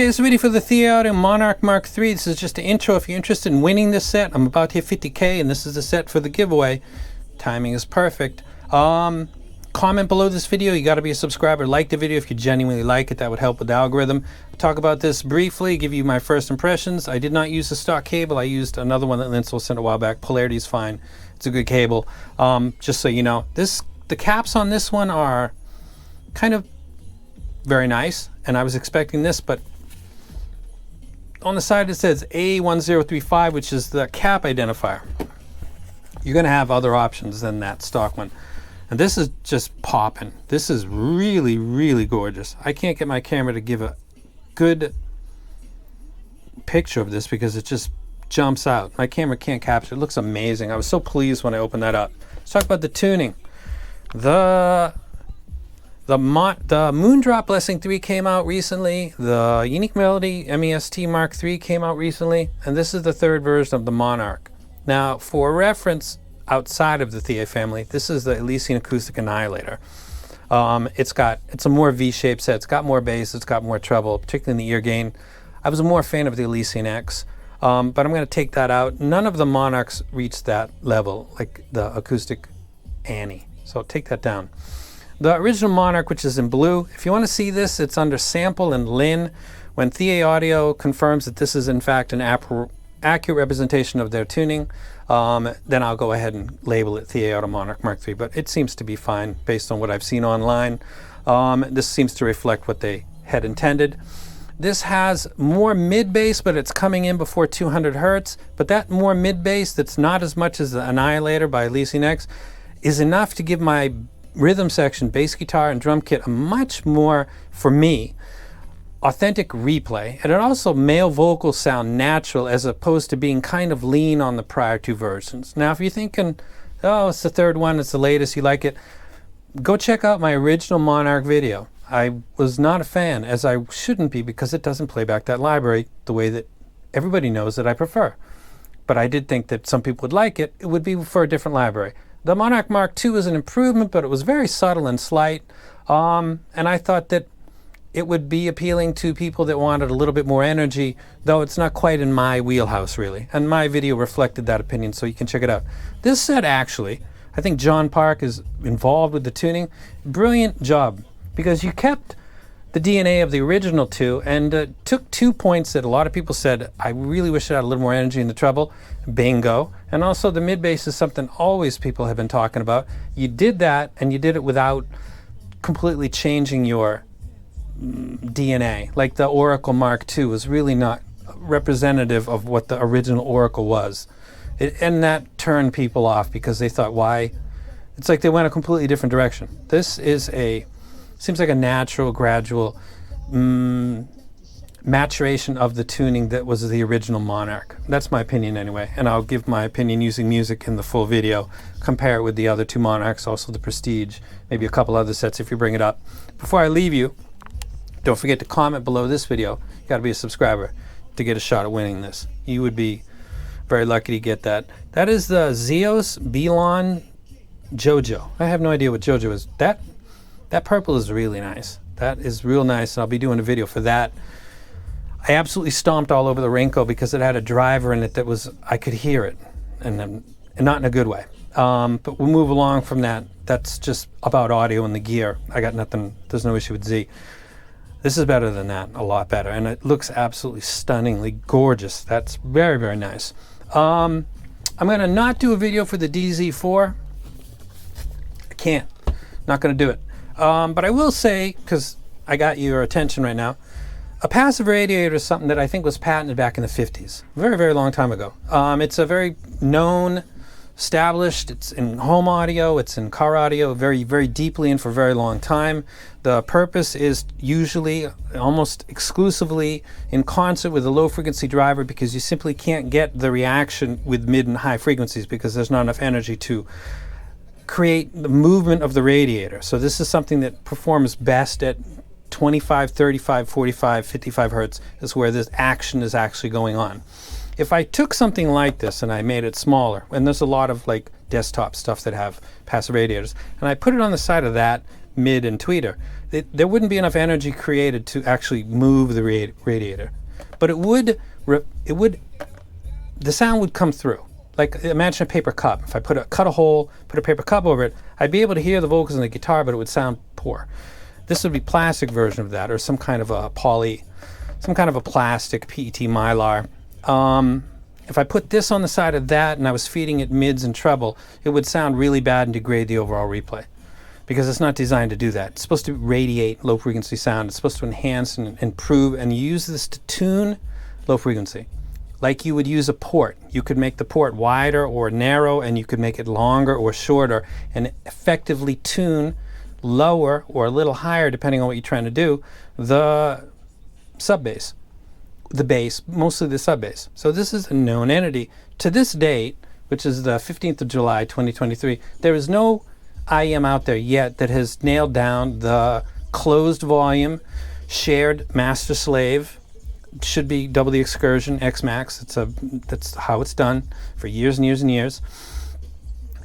Okay, this is ready for the ThieAudio Monarch Mark III. This is just an intro. If you're interested in winning this set, I'm about to hit 50K, and this is the set for the giveaway. Timing is perfect. Comment below this video. You got to be a subscriber. Like the video if you genuinely like it. That would help with the algorithm. I'll talk about this briefly, give you my first impressions. I did not use the stock cable. I used another one that Linsel sent a while back. Polarity is fine. It's a good cable. Just so you know, the caps on this one are kind of very nice, and I was expecting this, but on the side it says A1035, which is the cap identifier. You're going to have other options than that stock one. And this is just popping. This is really, really gorgeous. I can't get my camera to give a good picture of this because it just jumps out. My camera can't capture it. It looks amazing. I was so pleased when I opened that up. Let's talk about the tuning. The Moondrop Blessing 3 came out recently. The Unique Melody MEST Mark III came out recently. And this is the third version of the Monarch. Now, for reference, outside of the Thie family, this is the Elysian Acoustic Annihilator. It's a more V-shaped set. It's got more bass. It's got more treble, particularly in the ear gain. I was more a fan of the Elysian X, but I'm going to take that out. None of the Monarchs reach that level, like the Acoustic Annie. So take that down. The original Monarch, which is in blue, if you want to see this, it's under Sample and Lin. When ThieAudio confirms that this is in fact an accurate representation of their tuning, then I'll go ahead and label it ThieAudio Monarch Mark III, but it seems to be fine based on what I've seen online. This seems to reflect what they had intended. This has more mid-bass, but it's coming in before 200 hertz, but that more mid-bass that's not as much as the Annihilator by Elysian X is enough to give my rhythm section, bass guitar, and drum kit a much more, for me, authentic replay, and it also male vocals sound natural as opposed to being kind of lean on the prior two versions. Now, if you're thinking, oh, it's the third one, it's the latest, you like it, go check out my original Monarch video. I was not a fan, as I shouldn't be, because it doesn't play back that library the way that everybody knows that I prefer. But I did think that some people would like it. It would be for a different library. The Monarch Mark II is an improvement, but it was very subtle and slight, and I thought that it would be appealing to people that wanted a little bit more energy, though it's not quite in my wheelhouse, really. And my video reflected that opinion, so you can check it out. This set, actually, I think John Park is involved with the tuning. Brilliant job, because you kept the DNA of the original two and took 2 points that a lot of people said, I really wish it had a little more energy in the treble. Bingo. And also the mid-bass is something always people have been talking about. You did that, and you did it without completely changing your DNA. Like the Oracle Mark II was really not representative of what the original Oracle was. And that turned people off because they thought, why? It's like they went a completely different direction. This is seems like a natural, gradual maturation of the tuning that was the original Monarch. That's my opinion anyway, and I'll give my opinion using music in the full video, compare it with the other two Monarchs, also the Prestige, maybe a couple other sets if you bring it up. Before I leave you, don't forget to comment below this video. You got to be a subscriber to get a shot at winning this. You would be very lucky to get that. That is the Zeos Belon Jojo. I have no idea what Jojo is. That purple is really nice. That is real nice, and I'll be doing a video for that. I absolutely stomped all over the Renko because it had a driver in it that was, I could hear it, and not in a good way. But we'll move along from that. That's just about audio and the gear. I got nothing, there's no issue with Z. This is better than that, a lot better, and it looks absolutely stunningly gorgeous. That's very, very nice. I'm gonna not do a video for the DZ4. I can't, not gonna do it. But I will say, because I got your attention right now, a passive radiator is something that I think was patented back in the 50s, very, very long time ago. It's a very known, established, it's in home audio, it's in car audio, very, very deeply in for a very long time. The purpose is usually, almost exclusively, in concert with a low frequency driver, because you simply can't get the reaction with mid and high frequencies because there's not enough energy to create the movement of the radiator. So this is something that performs best at 25, 35, 45, 55 hertz is where this action is actually going on. If I took something like this and I made it smaller, and there's a lot of like desktop stuff that have passive radiators, and I put it on the side of that, mid and tweeter, there wouldn't be enough energy created to actually move the radiator. But the sound would come through. Like, imagine a paper cup. If I cut a hole, put a paper cup over it, I'd be able to hear the vocals in the guitar, but it would sound poor. This would be plastic version of that, or some kind of a plastic PET Mylar. If I put this on the side of that and I was feeding it mids and treble, it would sound really bad and degrade the overall replay, because it's not designed to do that. It's supposed to radiate low frequency sound. It's supposed to enhance and improve, and use this to tune low frequency. Like you would use a port. You could make the port wider or narrow, and you could make it longer or shorter, and effectively tune lower or a little higher, depending on what you're trying to do, the sub bass. The bass, mostly the sub bass. So this is a known entity. To this date, which is the 15th of July, 2023, there is no IEM out there yet that has nailed down the closed volume, shared master slave, should be double the excursion, X max. That's how it's done for years and years and years,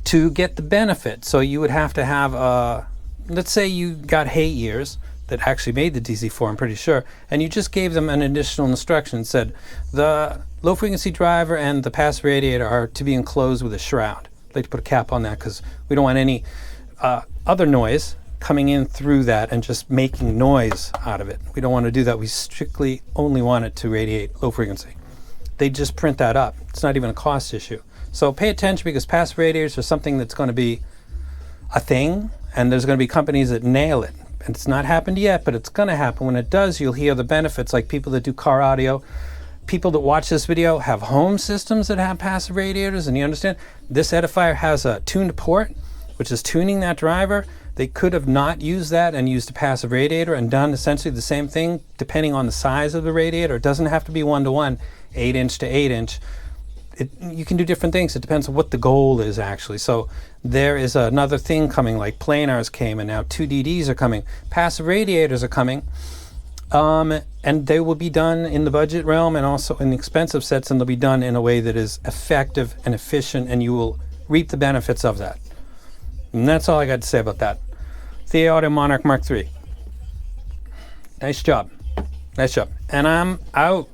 to get the benefit. So you would have to have let's say you got hate ears that actually made the DC4, I'm pretty sure, and you just gave them an additional instruction, said the low frequency driver and the passive radiator are to be enclosed with a shroud. I'd like to put a cap on that, because we don't want any other noise coming in through that and just making noise out of it. We don't want to do that. We strictly only want it to radiate low frequency. They just print that up. It's not even a cost issue. So pay attention, because passive radiators are something that's going to be a thing, and there's going to be companies that nail it. And it's not happened yet, but it's going to happen. When it does, you'll hear the benefits, like people that do car audio. People that watch this video have home systems that have passive radiators, and you understand, this edifier has a tuned port, which is tuning that driver. They could have not used that and used a passive radiator and done essentially the same thing, depending on the size of the radiator. It doesn't have to be 1-to-1, 8-inch to 8-inch. You can do different things. It depends on what the goal is, actually. So there is another thing coming, like planars came, and now 2DDs are coming. Passive radiators are coming, and they will be done in the budget realm and also in the expensive sets, and they'll be done in a way that is effective and efficient, and you will reap the benefits of that. And that's all I got to say about that. ThieAudio Monarch Mark III. Nice job. Nice job. And I'm out.